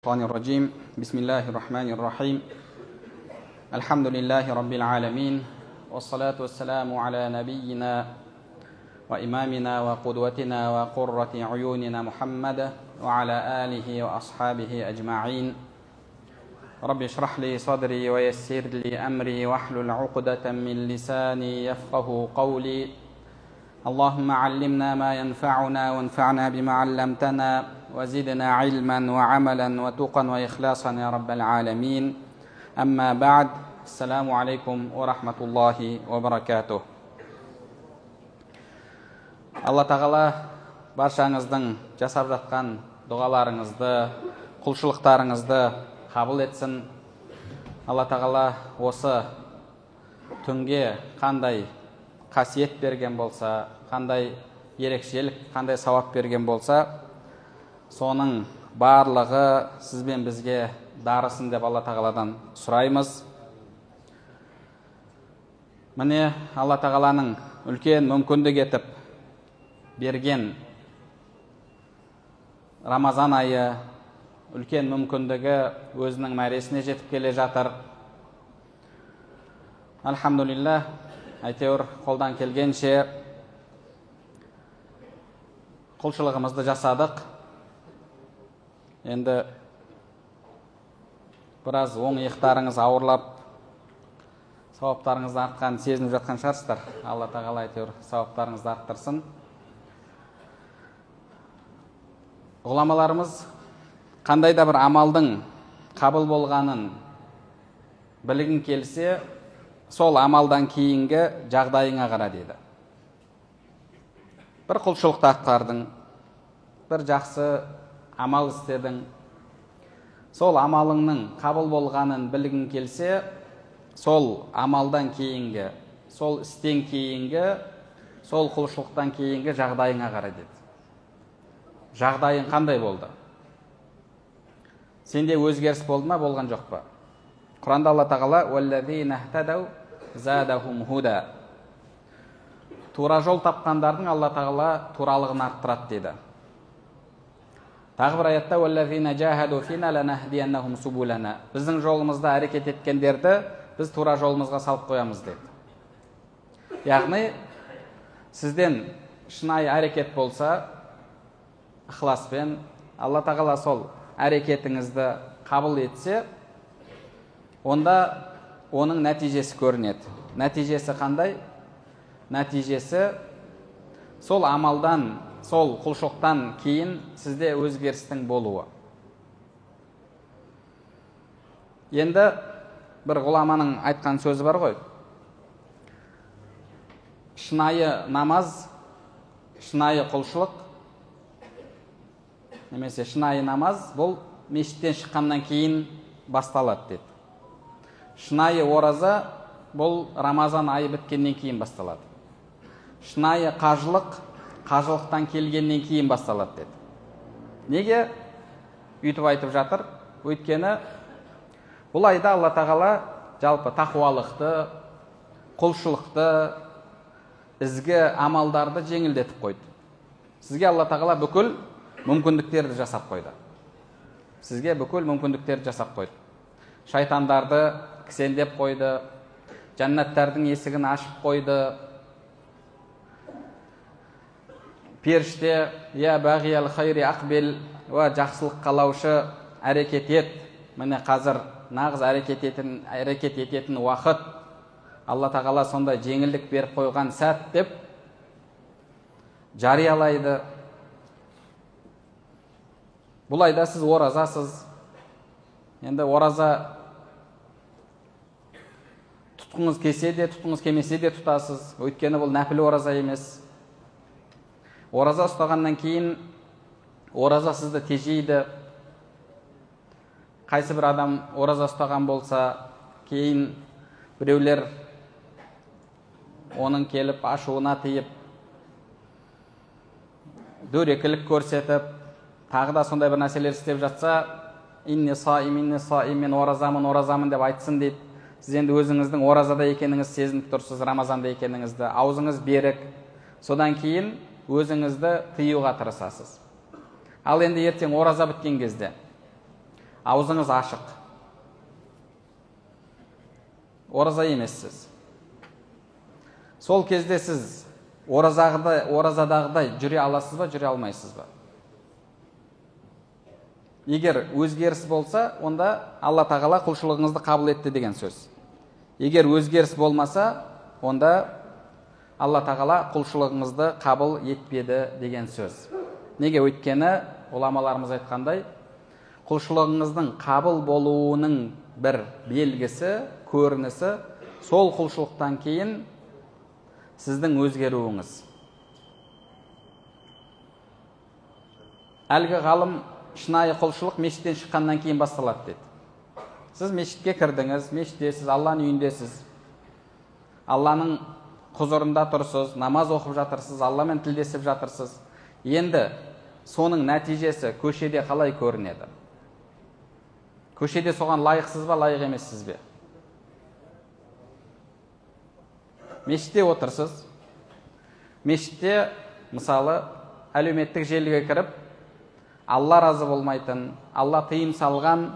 الشيطان الرجيم بسم الله الرحمن الرحيم الحمد لله رب العالمين والصلاة والسلام على نبينا وإمامنا وقدوتنا وقرة عيوننا محمد وعلى آله وأصحابه أجمعين رب اشرح لي صدري ويسر لي أمري واحلل عقدة من لساني يفقه قولي اللهم علمنا ما ينفعنا وانفعنا بما علمتنا وزدنا علما وعملا وتقا وإخلاصا يا رب العالمين أما بعد السلام عليكم ورحمة الله وبركاته. Алла тағала баршаңыздың жасап жатқан дұғаларыңызды, құлшылықтарыңызды қабыл етсін. Алла тағала осы түнге қандай қасиет берген болса, қандай ерекшелік, қандай сауап берген болса, соның барлығы сіз бен бізге дарысын деп Алла тағаладан сұраймыз. Міне Алла тағаланың үлкен мүмкіндік етіп берген Рамазан айы үлкен мүмкіндігі өзінің мәресіне жетіп келе жатыр. Альхамдулилlah, әйтеуір қолдан келгенше құлшылығымызды жасадық. Енді біраз оң иықтарыңыз ауырлап, сауаптарыңызды артқан сезініп жатқан шығарсыздар. Алла тағала әйтеуір сауаптарыңызды арттырсын. Ғұламаларымыз қандай да бір амалдың қабыл болғанын білгің келсе, сол амалдан кейінгі жағдайыңа қара деді. Бір құлшылықты атқардың, бір жақсы амал істедің, сол амалыңның қабыл болғанын білгің келсе, сол амалдан кейінгі, сол істен кейінгі, сол құлшылықтан кейінгі жағдайыңа қара деді. Жағдайың қандай болды? Сенде өзгеріс болды ма, болған жоқ па? Құранда Алла тағала «Уәлләзина хтадау задахум худа». Тура жол тапқандардың Алла тағала туралығын арттырады деді. Тағы бір аятта «Уәлләзина жахаду фина ланахдияннахум субулана». Біздің жолымызда әрекет еткендерді біз тура жолымызға салып қоямыз деді. Яғни сізден шынайы әрекет болса, ықыласпен, Алла тағала сол әрекетіңізді қабыл етсе, онда оның нәтижесі көрінеді. Нәтижесі қандай? Нәтижесі сол амалдан, сол құлшылықтан кейін сізде өзгерістің болуы. Енді бір ғұламаның айтқан сөзі бар ғой. Шынайы намаз, шынайы құлшылық, немесе шынайы намаз бұл мешіттен шыққаннан кейін басталады деді. Шынайы ораза бұл Рамазан айы біткеннен кейін басталады. Шынайы қажылық қажылықтан келгеннен кейін басталады деді. Неге үйтіп айтып жатыр? Өйткені бұл айда Алла тағала жалпы тақуалықты, құлшылықты, ізгі амалдарды жеңілдетіп қойды. Сізге Алла тағала бүкіл мүмкіндіктерді жасап қойды. Сізге бүкіл мүмкіндіктерді жасап қойды. Шайтандарды кісендеп қойды, жәннаттардың есігін ашып қойды. Періште, «Я бағиял хайри ақбел», жақсылық қалаушы әрекет ет. Міне қазір нағыз әрекет ететін уақыт. Алла тағала сондай жеңілдік беріп қойған сәт деп жариялайды. Бұл айда сіз оразасыз. Енді ораза тұтқыңыз келсе де, тұтқыңыз келмесе де тұтасыз. Өйткені бұл нәпіл ораза емес. Ораза ұстағаннан кейін ораза сізді тежейді. Қайсы бір адам ораза ұстаған болса, кейін біреулер оның келіп ашуына тиіп, дөрекілік көрсетіп, тағы да сондай бір нәрселер істеп жатса, «Инни саим, мен оразамын» деп айтсын дейді. Сіз енді өзіңіздің оразада екеніңіз сезініп тұрсыз, Рамазанда екеніңізді, аузыңыз берік. Содан кейін өзіңізді тыюға тырысасыз. Ал енді ертең ораза біткен кезде аузыңыз ашық, ораза емессіз. Сол кезде сіз оразадағыдай жүре аласыз ба, жүре алмайсыз ба? Егер өзгеріс болса, онда Алла тағала құлшылығыңызды қабыл етті деген сөз. Егер өзгеріс болмаса, онда Алла тағала құлшылығыңызды қабыл етпеді деген сөз. Неге? Өйткені ғұламаларымыз айтқандай, құлшылығыңыздың қабыл болуының бір белгісі, көрінісі, сол құлшылықтан кейін сіздің өзгеруіңіз. Әлгі ғалым шынайы құлшылық мешіттен шыққаннан кейін басталады деді. Сіз мешітке кірдіңіз, мешіттесіз, Алланың үйіндесіз, Алланың құзырында тұрсыз, намаз оқып жатырсыз, Алламен тілдесіп жатырсыз. Енді соның нәтижесі көшеде қалай көрінеді? Көшеде соған лайықсыз ба, лайық емессіз бе? Мешітте отырсыз. Мешітте, мысалы, әлеуметтік желіге кіріп, Алла разы болмайтын, Алла тыйым салған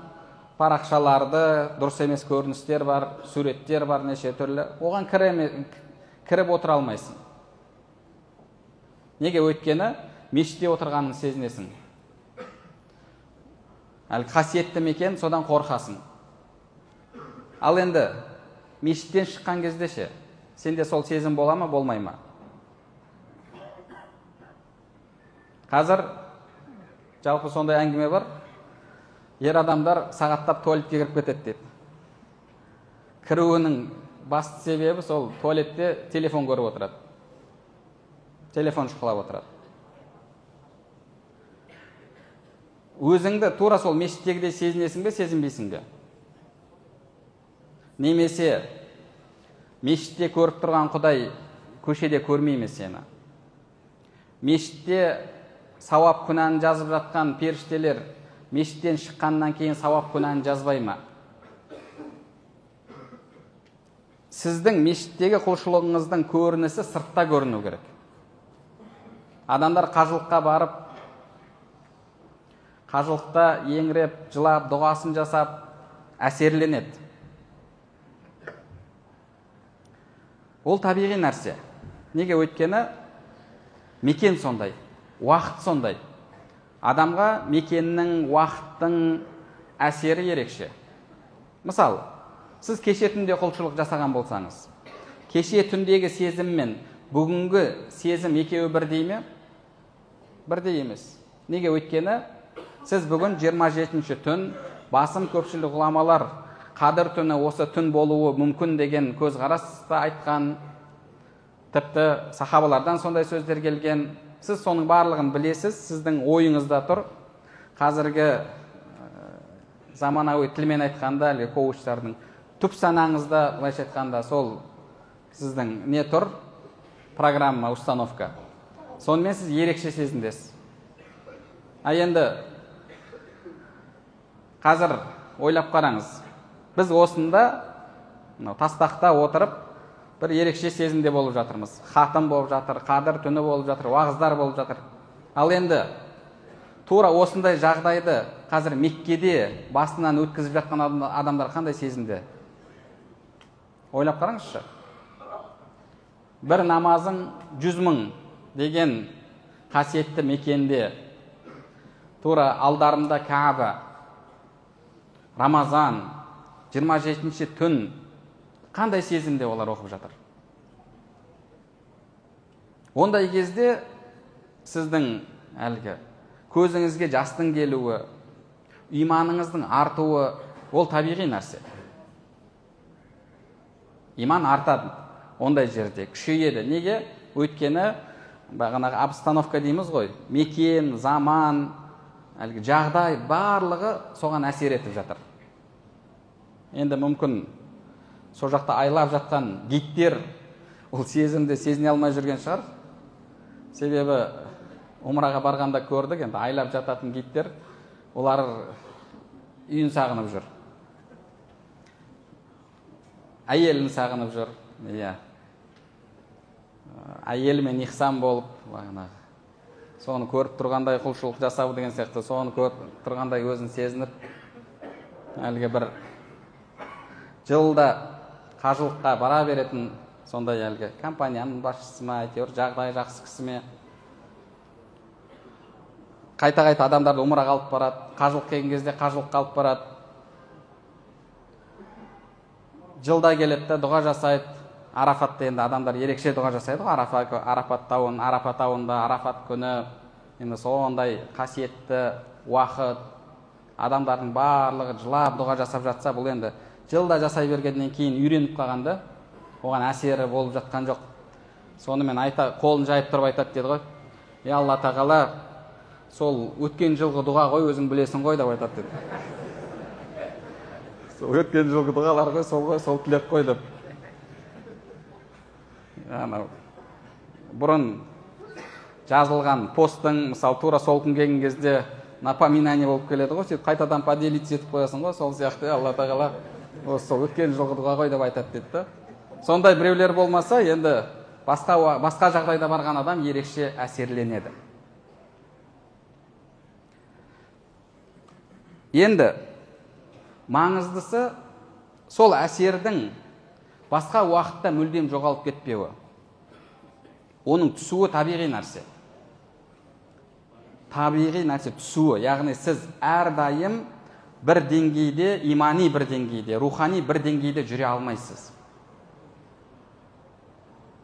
парақшаларды, дұрыс емес көріністер бар, суреттер бар, неше түрлі. Оған кіріп отыра алмайсың. Неге? Өйткені мешітте отырғанын сезінесің. Әлі қасиетті мекен, содан қорқасың. Ал енді мешіттен шыққан кезде ше, сенде сол сезім бола ма, болмай ма? Қазір жалпы сондай әңгіме бар. Ер адамдар сағаттап туалетке кіріп кетеді дейді. Кіруінің басты себебі сол туалетте телефон көріп отырады. Телефон шұқылап отырады. Өзіңді тура сол мешіттегідей сезінесің бе, сезінбейсің бе? Немесе мешітте көріп тұрған Құдай көшеде көрмей ме сені? Мешітте сауап күнәні жазып жатқан періштелер мешіттен шыққаннан кейін сауап күнәні жазбай ма? Сіздің мешіттегі құлшылығыңыздың көрінісі сыртта көріну керек. Адамдар қажылыққа барып, қажылықта еңіреп, жылап, дұғасын жасап, әсерленеді. Ол табиғи нәрсе. Неге? Өйткені мекен сондай, уақыт сондай. Адамға мекеннің, уақыттың әсері ерекше. Мысалы, сіз кеше түнде құлшылық жасаған болсаңыз, кеше түндегі сезім мен бүгінгі сезім екеуі бірдей ме? Бірдей емес. Неге? Өйткені сіз бүгін 27-ші түн, басым көпшілік ғұламалар қадір түні осы түн болуы мүмкін деген көзқараста айтқан, тіпті сахабалардан сондай сөздер келген. Сіз соның барлығын білесіз, сіздің ойыңызда тұр. Қазіргі заманауи тілмен айтқанда, коучтардың түп санаңызда, былайша айтқанда, сол сіздің не тұр? Программа, установка. Сонымен сіз ерекше сезімдесіз. Енді қазір ойлап қараңыз. Біз осында тастақта отырып бір ерекше сезімде болып жатырмыз. Хатым болып жатыр, қадір түні болып жатыр, уағыздар болып жатыр. Ал енді тура осындай жағдайды қазір Меккеде басынан өткізіп жатқан адамдар қандай сезімде? Ойлап қараңызшы. Бір намазың 100 000 деген қасиетті мекенде, тура алдарында Кааба, Рамазан, 27-ші түн, қандай сезімде олар оқып жатыр? Ондай кезде сіздің әлгі көзіңізге жастың келуі, иманыңыздың артуы, ол табиғи нәрсе. Иман артады ондай жерде, күшейеді. Неге? Өйткені бағанағы обстановка дейміз ғой, мекен, заман, әлгі жағдай барлығы соған әсер етіп жатыр. Енді мүмкін сол жақта айлап жатқан гидтер ол сезімді сезіне алмай жүрген шығар. Себебі умраға барғанда көрдік, енді айлап жататын гидтер, олар үйін сағынып жүр. Әйелін сағынып жүр. Әйелімен ихсан болып, соны көріп тұрғандай құлшылық жасау деген сияқты, соны көріп тұрғандай өзін сезініп, әлгі бір жылда қажылыққа бара беретін сондай әлгі компанияның басшысы ма, әйтеуір жағдайы жақсы кісі ме, қайта-қайта адамдарды умраға алып барады, қажылық келген кезде қажылыққа алып барады. Жылда келеді де дұға жасайды. Арафатта енді адамдар ерекше дұға жасайды ғой, Арапат тауында, Арафат күні, енді сондай қасиетті уақыт, адамдардың барлығы жылап дұға жасап жатса, бұл енді жылда жасай бергеннен кейін үйреніп қалғанда, оған әсері болып жатқан жоқ. Сонымен қолын жайып тұрып айтады деді ғой, Алла тағала, сол өткен жылғы дұға ғой, өзің білесің ғой деп айтады деді. Сол өткен жылғы дұғалар ғой, сол тілек қой деп. Бұрын жазылған постың, мысалы, тура сол күн келген кезде напоминание болып келеді ғой, сөйтіп қайтадан поделиться етіп қоясың ғой, сол сияқты Алла тағала сол өткен жылғы дұға ғой деп айтады деді. Сондай біреулер болмаса, енді басқа жағдайда барған адам ерекше әсерленеді. Енді маңыздысы сол әсердің басқа уақытта мүлдем жоғалып кетпеуі. Оның түсуі табиғи нәрсе. Табиғи нәрсе түсуі, яғни сіз әрдайым бір деңгейде, имани бір деңгейде, рухани бір деңгейде жүре алмайсыз.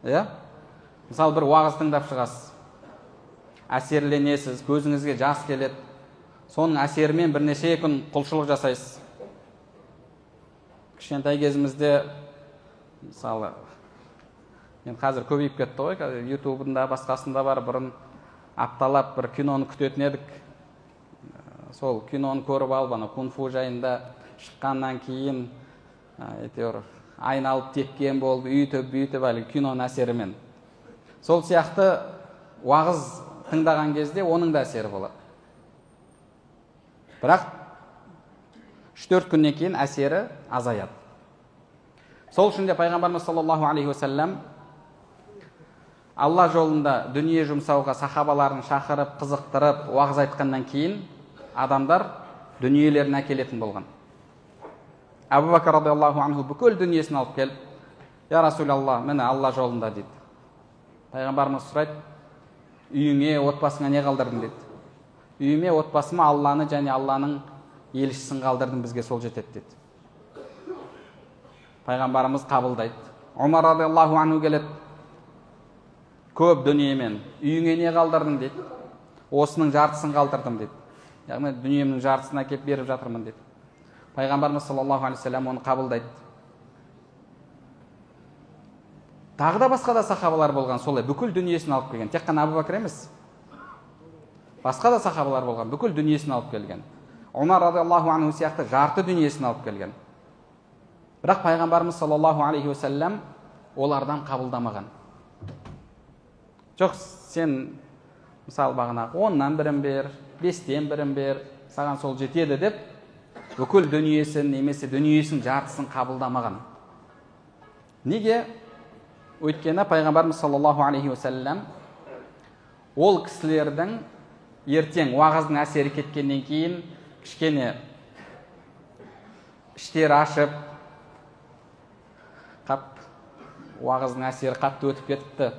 Мысалы, бір уағыз тыңдап шығасыз, әсерленесіз, көзіңізге жас келеді, соның әсерімен бірнеше күн құлшылық жасайсыз. Кішкентай кезімізде, мысалы, енді қазір көбейіп кетті ғой, ютубында, басқасында бар, бұрын апталап бір киноны күтетін едік. Сол киноны көріп алып, кунг-фу жайында шыққаннан кейін, әйтеуір айналып тепкен болып, үйтіп, әлі киноның әсерімен. Сол сияқты уағыз тыңдаған кезде оның да әсері болады. Бірақ 3-4 күннен кейін әсері азаяды. Сол үшін де пайғамбарымыз саллаллаху алейхи уассалам Алла жолында дүние жұмсауға сахабаларын шақырып, қызықтырып, уағыз айтқаннан кейін адамдар дүниелерін әкелетін болған. Абу Бәкір радиаллаху анху бүкіл дүниесін алып келіп, я Расулалла, міне Алла жолында дейді. Пайғамбарымыз сұрайды, үйіңе, отбасыңа не қалдырдың дейді. Үйіме, отбасыма Алланы және Алланың елшісін қалдырдым, бізге сол жетеді дейді. Пайғамбарымыз қабылдайды. Омар радиаллаху анху келеді, көп дүниемен, үйіңе не қалдырдың дейді. Осының жартысын қалдырдым дейді. Яғни дүниемнің жартысына кеп беріп жатырмын дейді. Пайғамбарымыз саллаллаху алейхи вассалам оны қабылдайды. Тағы да басқа да сахабалар болған, солай бүкіл дүниесін алып келген. Тек қана Абу Бәкір емес. Басқа да сахабалар болған, бүкіл дүниесін алып келген. Омар радиаллаху анху сияқты жарты дүниесін алып келген. Бірақ пайғамбарымыз саллаллаху алейхи вассалам олардан қабылдамаған. Жоқ, сен мысалы бағана 10-нан бірін бер, 5-тен бірін бер, саған сол жетеді деп, бүкіл дүниесін, немесе дүниесін жартысын қабылдамаған. Неге? Өйткені пайғамбарымыз саллаллаху алейхи вассалам ол кісілердің ертең уағыздың әсері кеткеннен кейін кішкене іштері ашып, уағыздың әсері қатты өтіп кетіпті,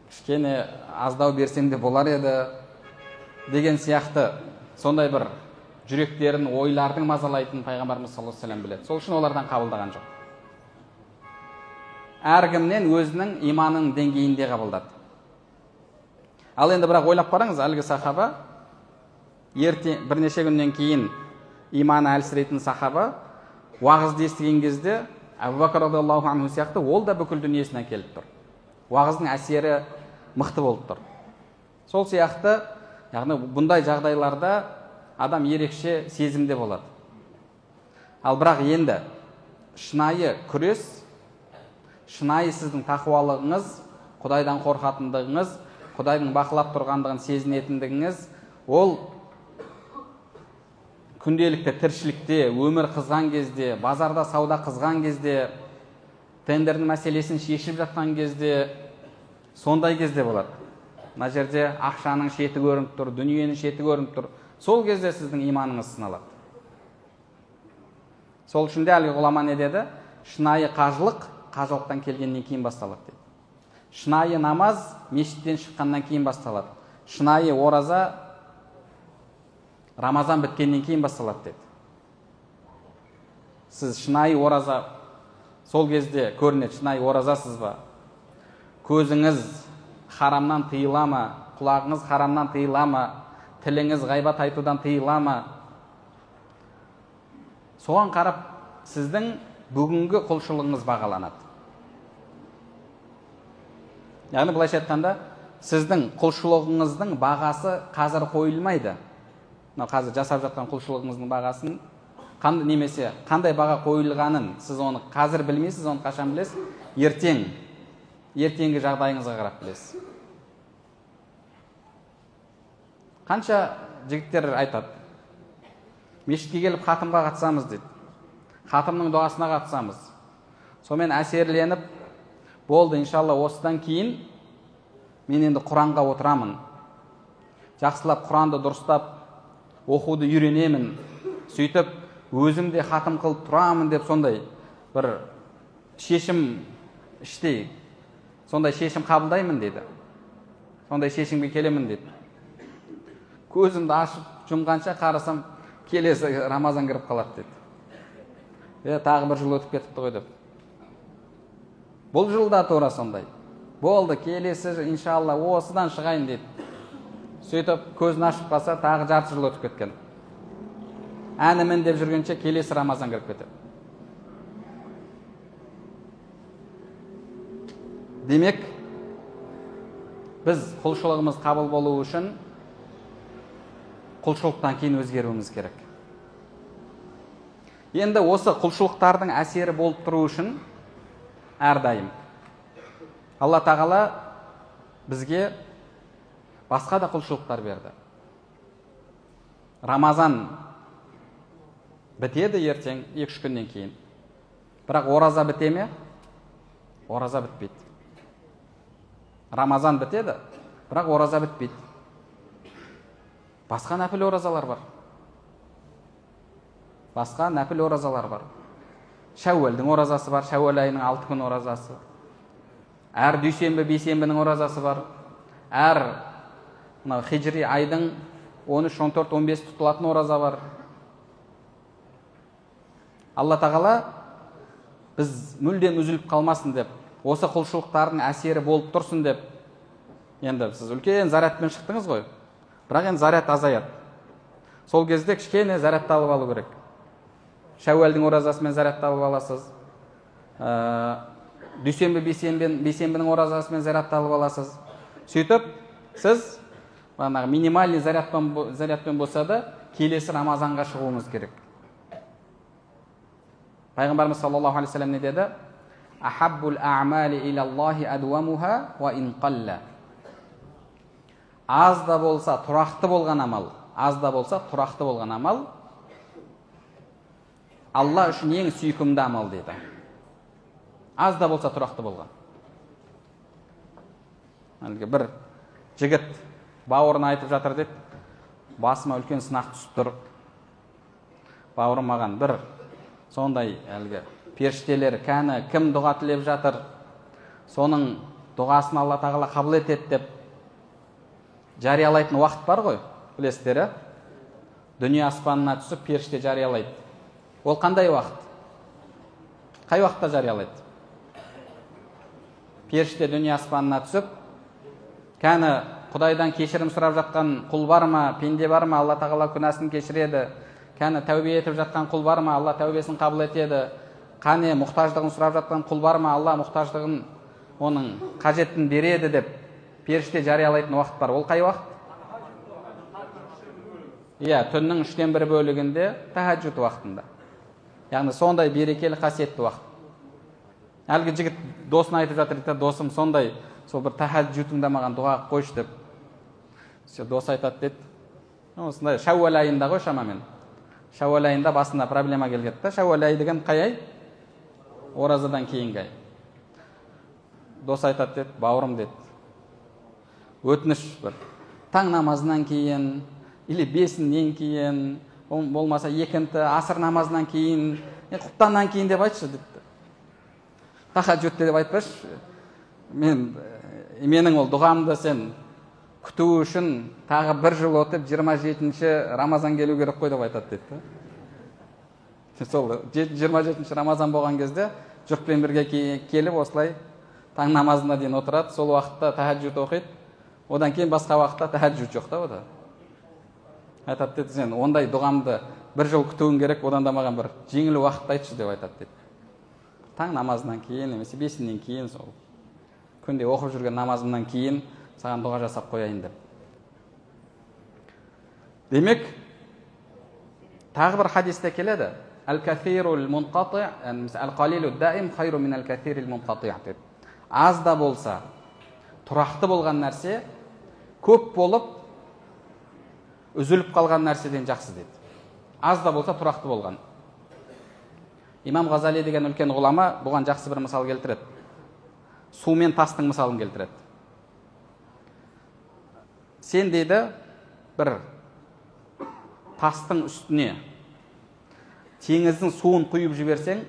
кішкене аздау берсем де болар еді деген сияқты сондай бір жүректерін, ойлардың мазалайтын пайғамбарымыз саллаллаху алейхи вассалам біледі. Сол үшін олардан қабылдаған жоқ. Әркімнен өзінің иманының деңгейінде қабылдады. Ал енді бірақ ойлап қараңыз, әлгі сахаба, бірнеше күннен кейін иманы әлсірейтін сахаба, уағызды естіген кезде Абу Бәкір радиаллаху анху сияқты ол да бүкіл дүниесін әкеліп тұр. Уағыздың әсері мықты болып тұр. Сол сияқты, яғни бұндай жағдайларда адам ерекше сезімде болады. Ал бірақ енді шынайы күрес, шынайы сіздің тақуалығыңыз, Құдайдан қорқатындығыңыз, Құдайдың бақылап тұрғандығын сезінетіндігіңіз, ол күнделікті тіршілікте, өмір қызған кезде, базарда сауда қызған кезде, тендердің мәселесін шешіп жатқан кезде, сондай кезде болады. Мына жерде ақшаның шеті көрініп тұр, дүниенің шеті көрініп тұр. Сол кезде сіздің иманыңыз сыналады. Сол үшін де әлгі ғұлама не деді? Шынайы қажылықтан келгеннен кейін басталады деді. Шынайы намаз мешіттен шыққаннан кейін басталады. Шынайы ораза Рамазан біткеннен кейін басталады деді. Сіз шынайы ораза сол кезде көрінеді, шынайы оразасыз ба? Көзіңіз харамнан тыйыла ма? Құлағыңыз харамнан тыйыла ма? Тіліңіз ғайбат айтудан тыйыла ма? Соған қарап сіздің бүгінгі құлшылығыңыз бағаланады. Яғни былайша айтқанда, сіздің құлшылығыңыздың бағасы қазір қойылмайды. Қазір жасап жатқан құлшылығыңыздың бағасын немесе қандай баға қойылғанын сіз оны қазір білмейсіз, оны қашан білесіз? Ертеңгі жағдайыңызға қарап білесіз. Қанша жігіттер айтады, мешітке келіп хатымға қатысамыз дейді. Хатымның дұғасына қатысамыз. Сонымен әсерленіп, болды, иншалла осыдан кейін мен енді Құранға отырамын. Жақсылап Құранды дұрыстап оқуды үйренемін. Сөйтіп, өзім де хатым қылып тұрамын деп сондай бір шешім іштей, сондай шешім қабылдаймын дейді. Сондай шешімге келемін дейді. Көзімді ашып жұмғанша қарасам, келесі Рамазан кіріп қалады деді. Тағы бір жыл өтіп кетіпті ғой деп. Бұл жылда тура сондай. Болды, келесі иншалла осыдан шығайын дейді. Сөйтіп көзін ашып қалса, тағы жарты жыл өтіп кеткен. Әнімін деп жүргенше келесі Рамазан кіріп кетеді. Демек, біз құлшылығымыз қабыл болу үшін құлшылықтан кейін өзгеруіміз керек. Енді осы құлшылықтардың әсері болып тұру үшін әрдайым Алла тағала бізге басқа да құлшылықтар берді. Рамазан бітеді ертең 2-3 күннен кейін. Бірақ ораза біте ме? Ораза бітпейді. Рамазан бітеді, бірақ ораза бітпейді. Басқа нәпіл оразалар бар. Басқа нәпіл оразалар бар. Шәуәлдің оразасы бар, Шәуәл айының 6 күн оразасы. Әр дүйсенбі, бейсенбінің оразасы бар. Әр хижри айдың 13, 14, 15 тұтылатын ораза бар. Алла тағала біз мүлдем үзіліп қалмасын деп, осы құлшылықтардың әсері болып тұрсын деп, енді сіз үлкен зарядпен шықтыңыз ғой, бірақ енді заряд азаяды. Сол кезде кішкене зарядты алып алу керек. Шәуәлдің оразасымен зарядты алып аласыз. Дүйсенбі, бейсенбінің оразасымен зарядты алып аласыз. Сөйтіп, сіз минимальный зарядпен болса да, келесі Рамазанға шығуымыз керек. Пайғамбарымыз саллаллаху алейхи вассалам не деді? Ахаббул а'мали илаллахи адуамуха ва ин қалла. Аз да болса тұрақты болған амал, Алла үшін ең сүйкімді амал деді. Аз да болса тұрақты болған. Бір жігіт бауырына айтып жатыр деді, басыма үлкен сынақ түсіп тұр. Бауырым маған бір сондай періштелер кім дұға тілеп жатыр, соның дұғасын Алла тағала қабыл етеді деп жариялайтын уақыт бар ғой, білесіздер, дүние аспанына түсіп періште жариялайды. Ол қандай уақыт? Қай уақытта жариялайды? Періште дүние аспанына түсіп, Құдайдан кешірім сұрап жатқан құл бар ма, пенде бар ма, Алла тағала күнәсін кешіреді. Тәубе етіп жатқан құл бар ма, Алла тәубесін қабыл етеді. Мұқтаждығын сұрап жатқан құл бар ма, Алла мұқтаждығын оның қажетін береді деп періште жариялайтын уақыт бар. Ол қай уақыт? Түннің 3-тен 1 бөлігінде тахаджуд уақытында. Яғни сондай берекелі қасиетті уақыт. Әлгі жігіт досына айтып жатыр, досым сондай, сол бір тахаджудыңда маған дұға қойшы деп. Дос айтады деді. Осындай Шәуәл айында ғой шамамен. Шәуәл айында басында проблема келгетті. Шәуәл ай деген қай ай? Оразадан кейінгі ай. Дос айтады деді, бауырым деді. Өтініш бір. Таң намазынан кейін, или 5-нен кейін, болмаса 2-нті асыр намазынан кейін құптаннан кейін деп айтшы депті. Тахаджудте деп айтпашы. Менің ол дұғамды сен күту үшін тағы 1 жыл өтіп 27-ші Рамазан келу керек қой деп айтады дейді. Сол 27-ші Рамазан болған кезде жұртпен бірге келіп осылай таң намазына дейін отырады. Сол уақытта тахаджуд оқиды. Одан кейін басқа уақытта тахаджуд жоқ та ода. Айтады дейді, сен ондай дұғамды 1 жыл күтуің керек, одан да маған бір жеңіл уақытты айтшы деп айтады дейді. Таң намазынан кейін, немесе 5-нен кейін, сол күнде оқып жүрген намазымнан кейін саған дұға жасап қояйын деп. Демек, тағы бір хадисте келеді. Әл-кафирул мунқати, әл-қалилу даим хайру мин әл-кафирил мунқати деп. Аз да болса, тұрақты болған нәрсе көп болып үзіліп қалған нәрседен жақсы дейді. Аз да болса тұрақты болған. Имам Ғазали деген үлкен ғұлама бұған жақсы бір мысал келтіреді. Су мен тастың мысалын келтіреді. Сен дейді бір тастың үстіне теңіздің суын құйып жіберсең,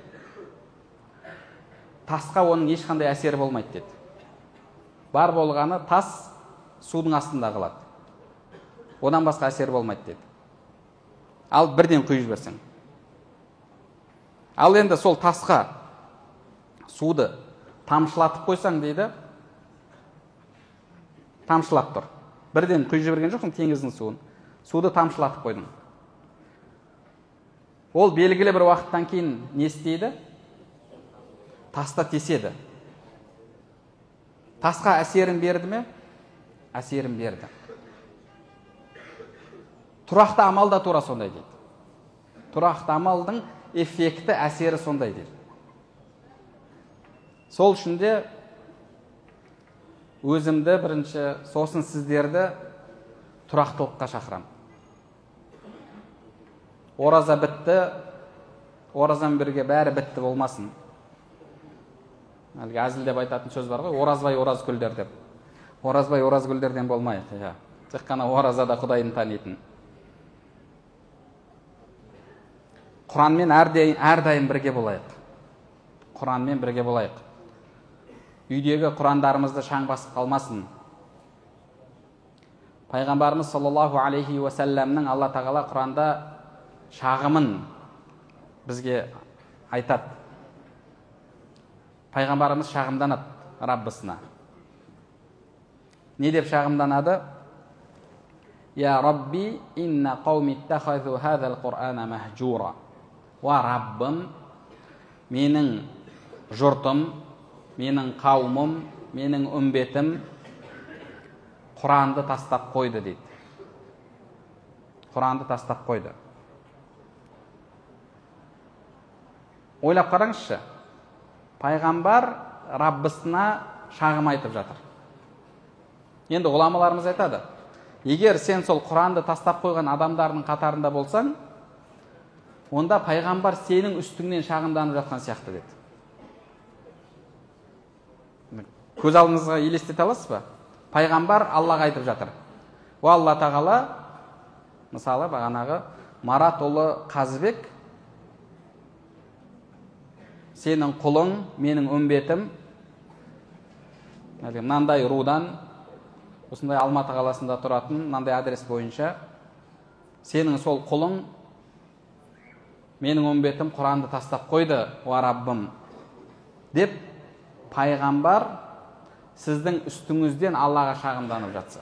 тасқа оның ешқандай әсері болмайды деді. Бар болғаны тас судың астында қалады. Одан басқа әсері болмайды деді. Ал бірден құйып жіберсең. Ал енді сол тасқа суды тамшылатып қойсаң дейді, тамшылап тұр. Бірден құйып жіберген жоқсың теңіздің суын. Суды тамшылатып қойдың. Ол белгілі бір уақыттан кейін не істейді? Таста теседі. Тасқа әсерін берді ме? Әсерін берді. Тұрақты амал да тура сондай дейді. Тұрақты амалдың эффекті әсері сондай дейді. Сол үшін де өзімді бірінші, сосын сіздерді тұрақтылыққа шақырам. Ораза бітті, оразан бірге бәрі бітті болмасын. Әлгі әзіл деп айтатын сөз бар ғой, оразбай ораз гүлдер деп. Оразбай ораз гүлдерден болмайды. Тек қана оразада Құдайын танитын. Құранмен әрдайым бірге болайық. Құранмен бірге болайық. Үйдегі құрандарымызды шаң басып қалмасын. Пайғамбарымыз саллаллаху алейхи ва сәлләмнің Алла тағала Құранда шағымын бізге айтады. Пайғамбарымыз шағымданады Раббысына. Не деп шағымданады? Я Рабби, инна қауми иттахазу хазал Құр'ана махджура. Ва Раббым, менің жұртым, менің қауымым, менің үмбетім Құранды тастап қойды дейді. Құранды тастап қойды. Ойлап қараңызшы. Пайғамбар Раббысына шағым айтып жатыр. Енді ғұламаларымыз айтады, егер сен сол Құранды тастап қойған адамдардың қатарында болсаң, онда пайғамбар сенің үстіңнен шағымданып жатқан сияқты деді. Көз алдыңызға елестете аласыз ба? Пайғамбар Аллаға айтып жатыр. О Алла тағала, мысалы бағанағы Марат ұлы Қазыбек, сенің құлың, менің үмбетім, мынандай рудан, осындай Алматы қаласында тұратын, мынандай адрес бойынша, сенің сол құлың, менің үмбетім Құранды тастап қойды, о Раббым, деп пайғамбар сіздің үстіңізден Аллаға шағымданып жатса.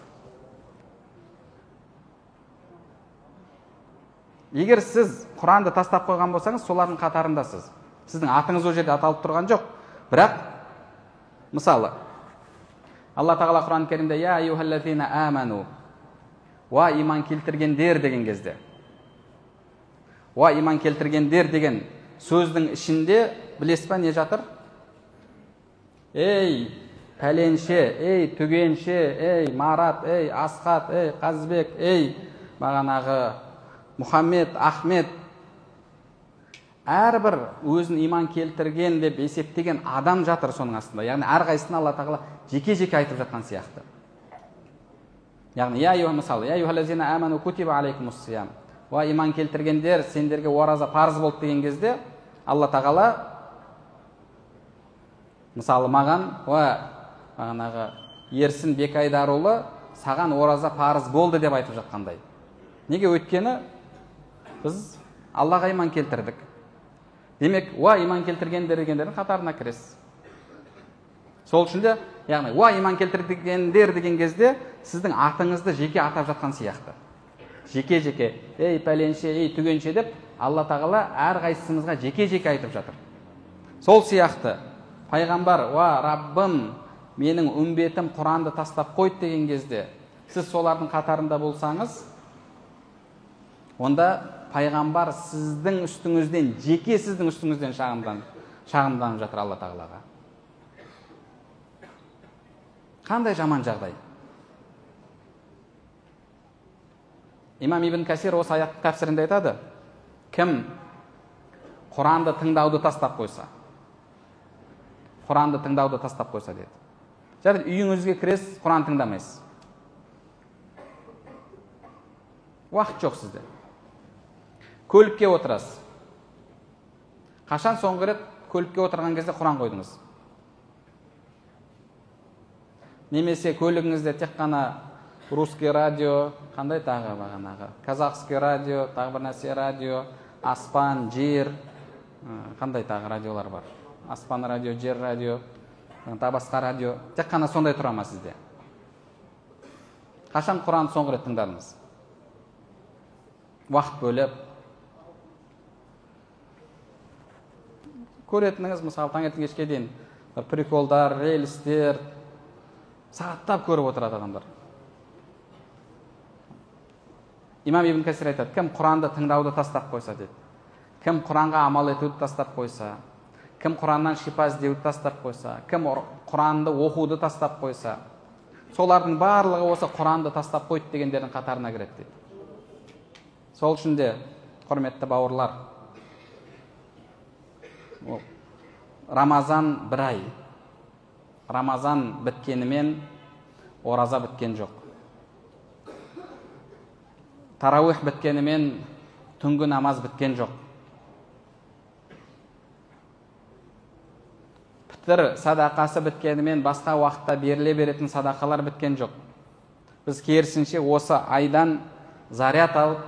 Егер сіз Құранды тастап қойған болсаңыз, солардың қатарындасыз. Сіздің атыңыз о жерде аталып тұрған жоқ. Бірақ, мысалы, Алла тағала Құран Кәрімде «Я айюхаллазина аману» «Ва иман келтіргендер» деген кезде. «Ва иман келтіргендер» деген сөздің ішінде білесіз ба не жатыр? Ей пәленше, ей түгенше, ей Марат, ей Асқат, ей Қазбек, ей бағанағы Мұхаммед, Ахмет. Әрбір өзін иман келтірген деп есептеген адам жатыр соның астында. Яғни әрқайсысын Алла тағала жеке-жеке айтып жатқан сияқты. Яғни мысалы, я юхалазина аману кутиба алейкумус сиям. Ва иман келтіргендер, сендерге ораза парыз болды деген кезде, Алла тағала мысалы маған бағанағы Ерсін Бекайдарұлы саған ораза парыз болды деп айтып жатқандай. Неге? Өйткені біз Аллаға иман келтірдік. Демек, иман келтіргендердің қатарына кіресіз. Сол үшін де, яғни, иман келтіргендер деген кезде сіздің атыңызды жеке атап жатқан сияқты. Жеке-жеке, ей пәленше, ей түгенше деп, Алла тағала әр қайсымызға жеке-жеке айтып жатыр. Сол сияқты, пайғамбар, Раббым, менің үмбетім Құранды тастап қойды деген кезде, сіз солардың қатарында болсаңыз, онда пайғамбар сіздің үстіңізден, жеке сіздің үстіңізден шағымданып жатыр Алла тағалаға. Қандай жаман жағдай? Имам Ибн Касир осы аяттың тәпсірінде айтады, кім Құранды тыңдауды тастап қойса деді. Жарайды, үйіңізге кіресіз, Құран тыңдамайсыз. Уақыт жоқ сізде. Көлікке отырасыз. Қашан соңғы рет көлікке отырған кезде Құран қойдыңыз? Немесе көлігіңізде тек қана русский радио, қандай тағы бағанағы, казахский радио, тағы бір нәрсе радио, аспан, жер, қандай тағы радиолар бар? Аспан радио, жер радио, тағы басқа радио, тек қана сондай тұра ма сізде? Қашан Құранды соңғы рет тыңдадыңыз? Уақыт бөліп көретініңіз, мысалы, таңертең кешке дейін приколдар, релістер, сағаттап көріп отырады адамдар. Имам Ибн Касир айтады, кім Құранды тыңдауды тастап қойса дейді. Кім Құранға амал етуді тастап қойса, кім Құраннан шипа іздеуді тастап қойса, кім Құранды оқуды тастап қойса, солардың барлығы осы Құранды тастап қойды дегендердің қатарына кіреді дейді. Сол үшін де, құрметті бауырлар, Рамазан бір ай. Рамазан біткенімен ораза біткен жоқ. Тарауих біткенімен түнгі намаз біткен жоқ. Пітір садақасы біткенімен басқа уақытта беріле беретін садақалар біткен жоқ. Біз керісінше осы айдан заряд алып,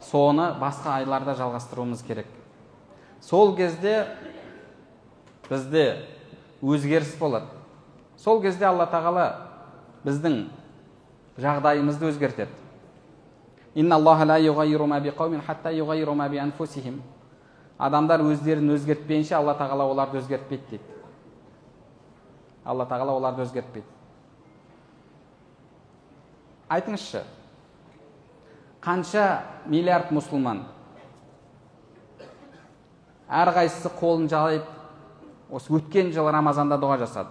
соны басқа айларда жалғастыруымыз керек. Сол кезде бізде өзгеріс болады. Сол кезде Алла тағала біздің жағдайымызды өзгертеді. Инна Аллаха ла юғайру ма биқаумин хатта юғайру ма би анфусихим. Адамдар өздерін өзгертпейінше Алла тағала оларды өзгертпейді дейді. Алла тағала оларды өзгертпейді. Айтыңызшы, қанша миллиард мұсылман әрқайсысы қолын жайып осы өткен жылы Рамазанда дұға жасады.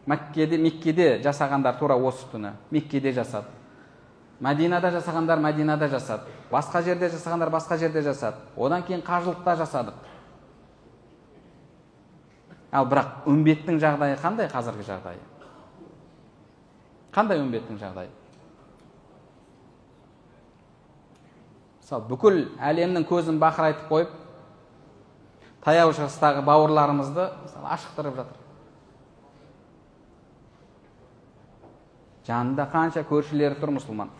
Меккеде жасағандар тура осы түні Меккеде жасады. Мәдинада жасағандар Мәдинада жасады. Басқа жерде жасағандар басқа жерде жасады. Одан кейін қажылықта жасадық. Ал бірақ үмбеттің жағдайы қандай қазіргі жағдайы? Қандай үмбеттің жағдайы? Мысалы, бүкіл әлемнің көзін бақырайтып қойып, таяу шығыстағы бауырларымызды ашықтырып жатыр. Жанында қанша көршілері тұр мұсылман.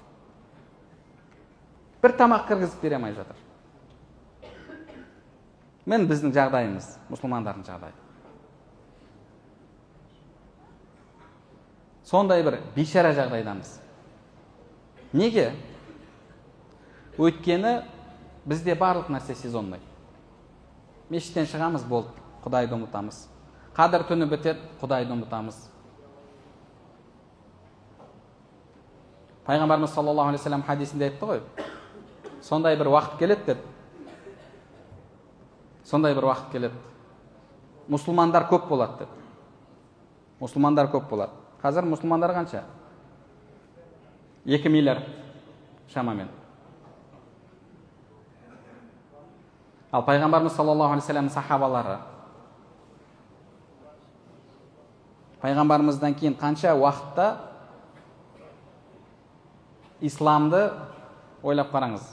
Бір тамақ кіргізіп бере алмай жатыр. Мен біздің жағдайымыз, мұсылмандардың жағдайы. Сондай бір бейшара жағдайдамыз. Неге? Өйткені бізде барлық нәрсе сезонный. Мешіттен шығамыз, болды, Құдайды ұмытамыз. Қадір түні бітеді, Құдайды ұмытамыз. Пайғамбарымыз саллаллаху алейхи вассалам хадисінде айтты ғой, сондай бір уақыт келеді деді. Сондай бір уақыт келеді. Мұсылмандар көп болады деді. Мұсылмандар көп болады. Қазір мұсылмандар қанша? 2 миллиард шамамен. Ал пайғамбарымыз саллаллаху алейхи вассалам сахабалары пайғамбарымыздан кейін қанша уақытта исламды ойлап қараңыз,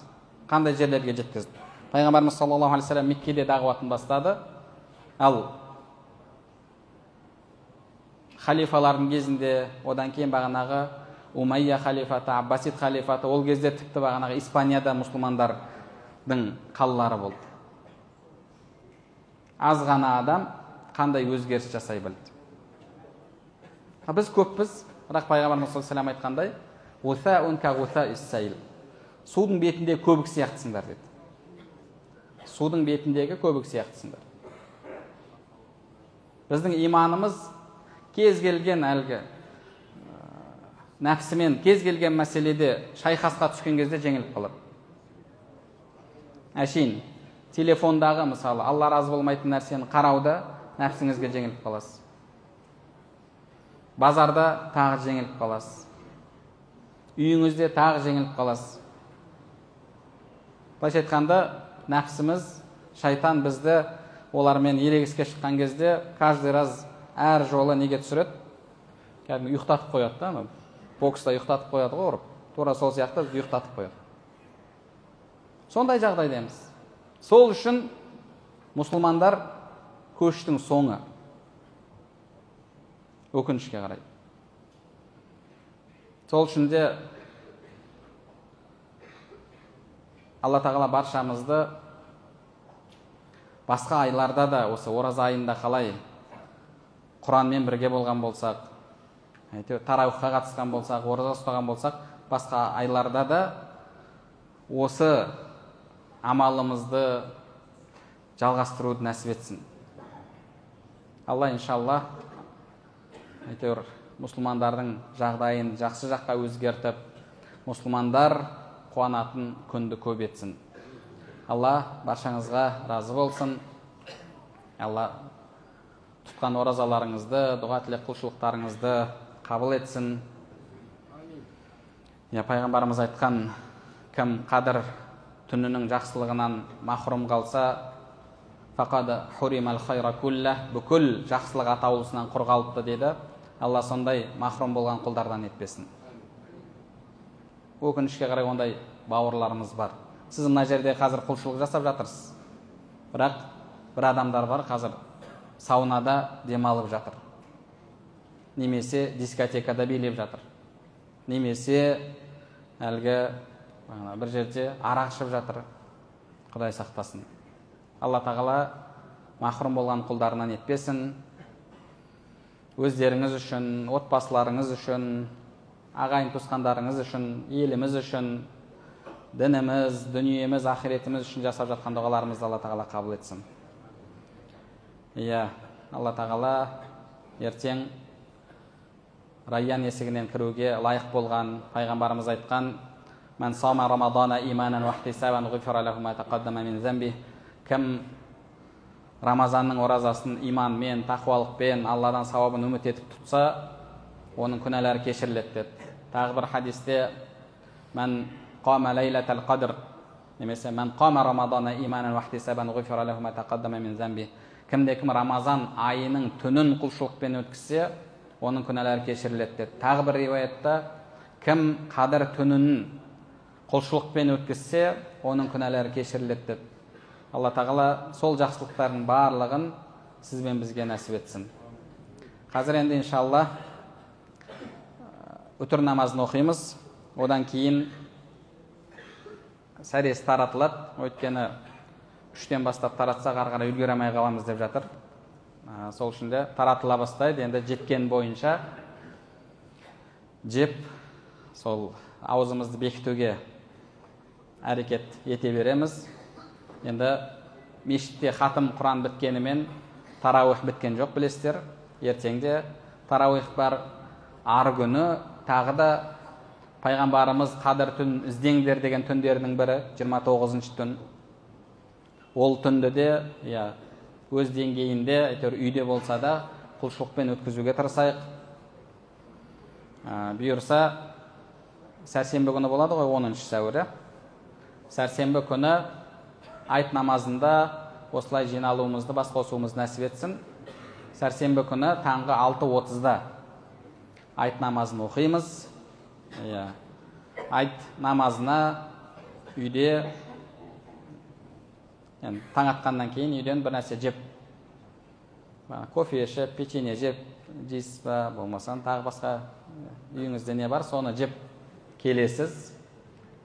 қандай жерлерге жеткізді. Пайғамбарымыз саллаллаху алейхи вассалам Меккеде дағуатын бастады. Ал халифалардың кезінде, одан кейін бағанағы Умайя халифаты, Аббасид халифаты, ол кезде тіпті бағанағы Испанияда мұсылмандардың қалалары болды. Аз ғана адам қандай өзгеріс жасай білді. Біз көппіз, бірақ пайғамбарымыз саллаллаху алейхи вассалам айтқандай, «Ғусаун ка ғусаис сайл». Судың бетіндегі көбік сияқтысыңдар деді. Судың бетіндегі көбік сияқтысыңдар. Біздің иманымыз кез келген әлгі нәпсімен кез келген мәселеде шайқасқа түскен кезде жеңіліп қалады. Әшейін телефондағы мысалы Алла разы болмайтын нәрсені қарауда нәпсіңізге жеңіліп қаласыз. Базарда тағы жеңіліп қаласыз. Үйіңізде тағы жеңіліп қаласыз. Былайша айтқанда, нәпсіміз, шайтан бізді олармен ерегіске шыққан кезде каждый раз әр жолы неге түсіреді? Кәдімгі ұйықтатып қояды да, бокста ұйықтатып қояды ғой, ұрып. Тура сол сияқты ұйықтатып қояды. Сондай жағдайдамыз. Сол үшін мұсылмандар көштің соңы. Өкінішке қарай. Сол үшін де Алла тағала баршамызды басқа айларда да, осы ораза айында қалай Құранмен бірге болған болсақ, тарауихқа қатысқан болсақ, ораза ұстаған болсақ, басқа айларда да осы амалымызды жалғастыруды нәсіп етсін. Алла иншалла мұсылмандардың жағдайын жақсы жаққа өзгертіп, мұсылмандар қуанатын күнді көп етсін. Алла баршаңызға разы болсын. Алла тұтқан оразаларыңызды, дұға тілек құлшылықтарыңызды қабыл етсін. Пайғамбарымыз айтқан, кім қадір түнінің жақсылығынан махрұм қалса, фақад хуримал хайра кулла, бүкіл жақсылық атаулысынан құр қалыпты деді. Алла сондай махрұм болған құлдардан етпесін. Өкінішке қарай ондай бауырларымыз бар. Сіз мына жерде қазір құлшылық жасап жатырсыз. Бірақ бір адамдар бар, қазір саунада демалып жатыр. Немесе дискотекада билеп жатыр. Немесе әлгі бір жерде арақ ішіп жатыр. Құдай сақтасын. Алла тағала махрұм болған құлдарынан етпесін. Өздеріңіз үшін, отбасыларыңыз үшін, ағайын туысқандарыңыз үшін, еліміз үшін, дініміз, дүниеміз, ақиретіміз үшін жасап жатқан дұғаларымызды Алла тағала қабыл етсін. Алла тағала ертең Райян есігінен кіруге лайық болған пайғамбарымыз айтқан: "Мән сама рамадана иманан ва ихтисабан ғуфира лаху ма тақаддама мин замби". Кім Рамазанның оразасын иманмен, тақуалықпен, Алладан сауабын үміт етіп тұтса, оның күнәлары кешіріледі деді. Тағы бір хадисте: "Мән қама лейлатал қадр", немесе "Мән қама рамадана иманан ва ихтисабан ғуфира лаху ма тақаддама мин замби". Кімде-кім Рамазан айының түнін құлшылықпен өткізсе, оның күнәлары кешіріледі деді. Тағы бір риуаятта: "Кім қадір түнін құлшылықпен өткізсе, оның күнәлары кешіріледі" деді. Алла тағала сол жақсылықтардың барлығын сізбен бізге нәсіп етсін. Қазір енді иншалла үтір намазын оқимыз. Одан кейін сәресі таратылады. Өйткені 3-тен бастап таратсақ ары қарай үлгере алмай қаламыз деп жатыр. Сол үшін де таратыла бастайды. Енді жеткен бойынша жеп, сол аузымызды бекітуге әрекет ете береміз. Енді мешітте хатым Құран біткенімен тарауих біткен жоқ, білесіздер. Ертеңде тарауих бар. Ары күні тағы да пайғамбарымыз қадір түн іздеңдер деген түндерінің бірі 29-ші түн. Ол түнді де өз деңгейінде, үйде болса да құлшылықпен өткізуге тырысайық. Бұйырса сәрсенбі күні болады ғой, 10 сәуірі. Сәрсенбі күні айт намазында осылай жиналуымызды, бас қосуымызды нәсіп етсін. Сәрсенбі күні таңғы 6:30-да айт намазын оқимыз. Айт намазына үйде енді таң атқаннан кейін үйден бір нәрсе жеп, кофе ішіп, печенье жеп жейсіз ба, болмаса тағы басқа үйіңізде не бар, соны жеп келесіз.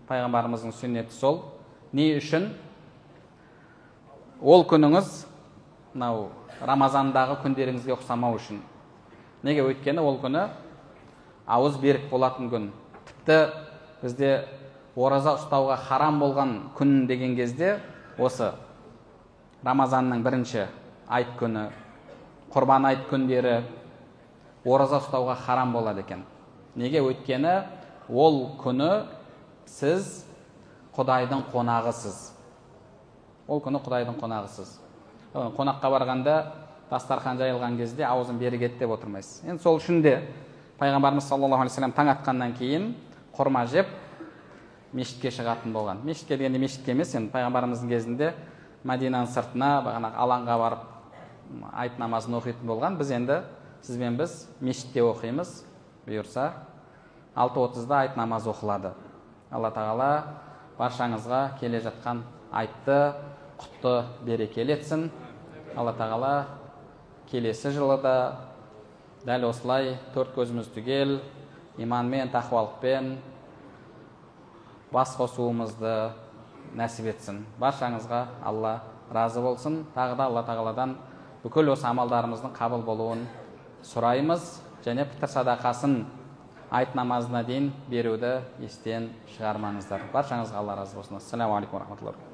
Пайғамбарымыздың сүннеті сол. Не үшін? Ол күніңіз мынау Рамазандағы күндеріңізге ұқсамау үшін. Неге? Өйткені ол күні ауыз берік болатын күн. Тіпті бізде ораза ұстауға харам болған күн деген кезде осы Рамазанның бірінші айт күні, құрбан айт күндері ораза ұстауға харам болады екен. Неге? Өйткені ол күні сіз Құдайдың қонағысыз. Ол күні Құдайдың қонағысыз. Қонаққа барғанда дастархан жайылған кезде аузын бері кет деп отырмайсыз. Енді сол үшін де Пайғамбарымыз саллаллаху алейхи вассалам таң атқаннан кейін құрма жеп мешітке шығатын болған. Мешітке дегенде мешітке емес, енді Пайғамбарымыздың кезінде Мәдинаның сыртына бағанағы алаңға барып айт намазын оқитын болған. Біз енді сізбен біз мешітте оқимыз. Бұйырса 6:30-да айт намазы оқылады. Алла тағала баршаңызға келе жатқан айтты құтты берекелі етсін. Алла тағала келесі жылы да дәл осылай төрт көзіміз түгел иманмен, тақуалықпен бас қосуымызды нәсіп етсін. Баршаңызға Алла разы болсын. Тағы да Алла тағаладан бүкіл осы амалдарымыздың қабыл болуын сұраймыз. Және пітір садақасын айт намазына дейін беруді естен шығармаңыздар. Баршаңызға Алла разы болсын. Ассаламу алейкум ва рахматуллахи.